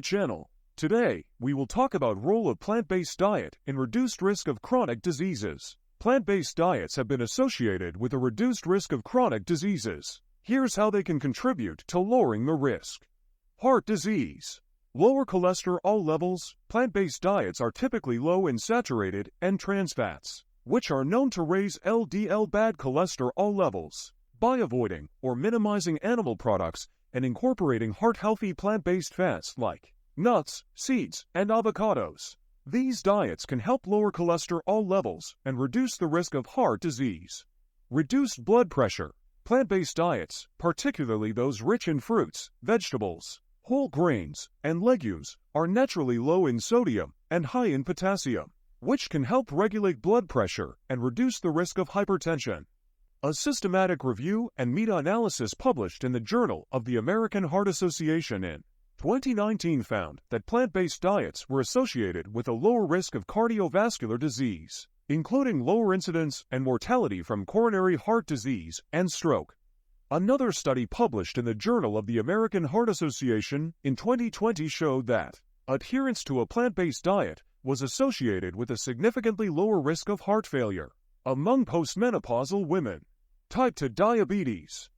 channel. Today, we will talk about role of plant-based diet in reduced risk of chronic diseases. Plant-based diets have been associated with a reduced risk of chronic diseases. Here's how they can contribute to lowering the risk. Heart disease. Lower cholesterol levels. Plant-based diets are typically low in saturated and trans fats, which are known to raise LDL bad cholesterol levels. By avoiding or minimizing animal products and incorporating heart-healthy plant-based fats like nuts, seeds, and avocados, these diets can help lower cholesterol levels and reduce the risk of heart disease. Reduced blood pressure. Plant-based diets, particularly those rich in fruits, vegetables, whole grains, and legumes, are naturally low in sodium and high in potassium, which can help regulate blood pressure and reduce the risk of hypertension. A systematic review and meta-analysis published in the Journal of the American Heart Association in 2019 found that plant-based diets were associated with a lower risk of cardiovascular disease, including lower incidence and mortality from coronary heart disease and stroke. Another study published in the Journal of the American Heart Association in 2020 showed that adherence to a plant-based diet was associated with a significantly lower risk of heart failure among postmenopausal women. Type 2 diabetes.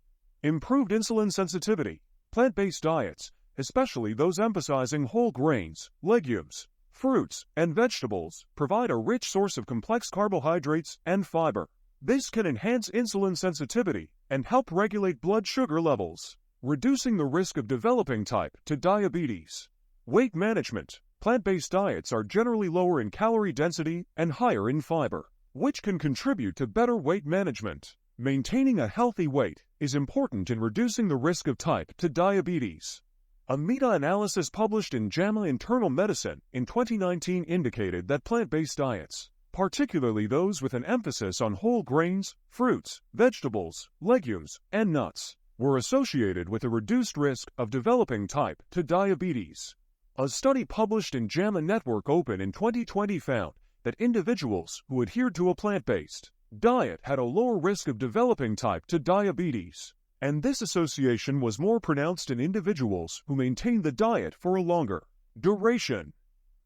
Improved insulin sensitivity. Plant-based diets, especially those emphasizing whole grains, legumes, fruits, and vegetables, provide a rich source of complex carbohydrates and fiber. This can enhance insulin sensitivity and help regulate blood sugar levels, reducing the risk of developing type 2 diabetes. Weight management. Plant-based diets are generally lower in calorie density and higher in fiber, which can contribute to better weight management. Maintaining a healthy weight is important in reducing the risk of type 2 diabetes. A meta-analysis published in JAMA Internal Medicine in 2019 indicated that plant-based diets, particularly those with an emphasis on whole grains, fruits, vegetables, legumes, and nuts, were associated with a reduced risk of developing type 2 diabetes. A study published in JAMA Network Open in 2020 found that individuals who adhered to a plant-based diet had a lower risk of developing type 2 diabetes, and this association was more pronounced in individuals who maintained the diet for a longer duration.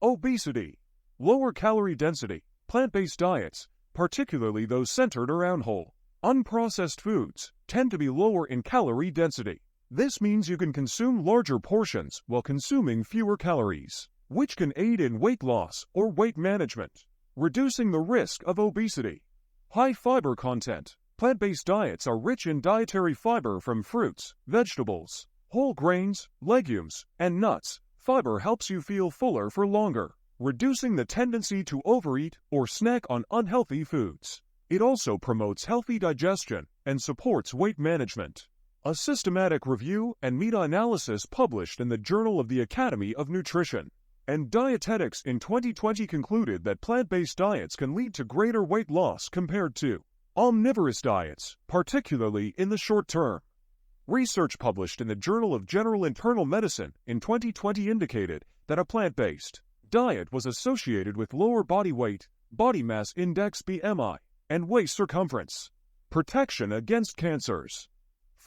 Obesity. Lower calorie density. Plant-based diets, particularly those centered around whole, unprocessed foods, tend to be lower in calorie density. This means you can consume larger portions while consuming fewer calories, which can aid in weight loss or weight management, reducing the risk of obesity. High fiber content. Plant-based diets are rich in dietary fiber from fruits, vegetables, whole grains, legumes, and nuts. Fiber helps you feel fuller for longer, reducing the tendency to overeat or snack on unhealthy foods. It also promotes healthy digestion and supports weight management. A systematic review and meta-analysis published in the Journal of the Academy of Nutrition and Dietetics in 2020 concluded that plant-based diets can lead to greater weight loss compared to omnivorous diets, particularly in the short term. Research published in the Journal of General Internal Medicine in 2020 indicated that a plant-based diet was associated with lower body weight, body mass index BMI, and waist circumference. Protection against cancers.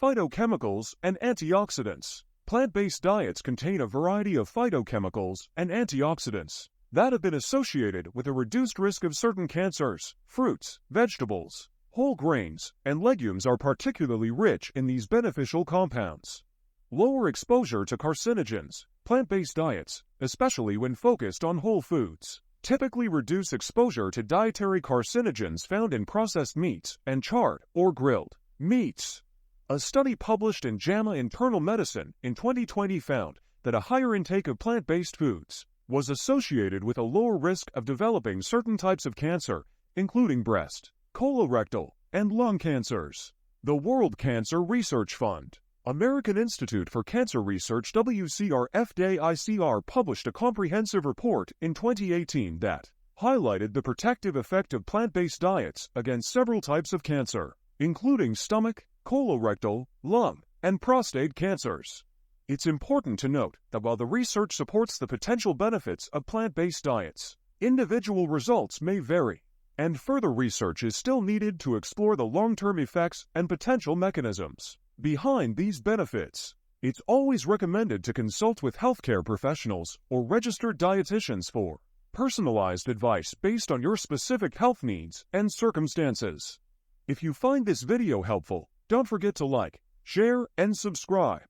Phytochemicals and antioxidants. Plant-based diets contain a variety of phytochemicals and antioxidants that have been associated with a reduced risk of certain cancers. Fruits, vegetables, whole grains, and legumes are particularly rich in these beneficial compounds. Lower exposure to carcinogens. Plant-based diets, especially when focused on whole foods, typically reduce exposure to dietary carcinogens found in processed meats and charred or grilled meats. A study published in JAMA Internal Medicine in 2020 found that a higher intake of plant-based foods was associated with a lower risk of developing certain types of cancer, including breast, colorectal, and lung cancers. The World Cancer Research Fund, American Institute for Cancer Research WCR-FDICR published a comprehensive report in 2018 that highlighted the protective effect of plant-based diets against several types of cancer, including stomach, colorectal, lung, and prostate cancers. It's important to note that while the research supports the potential benefits of plant-based diets, individual results may vary, and further research is still needed to explore the long-term effects and potential mechanisms behind these benefits. It's always recommended to consult with healthcare professionals or registered dietitians for personalized advice based on your specific health needs and circumstances. If you find this video helpful, don't forget to like, share, and subscribe.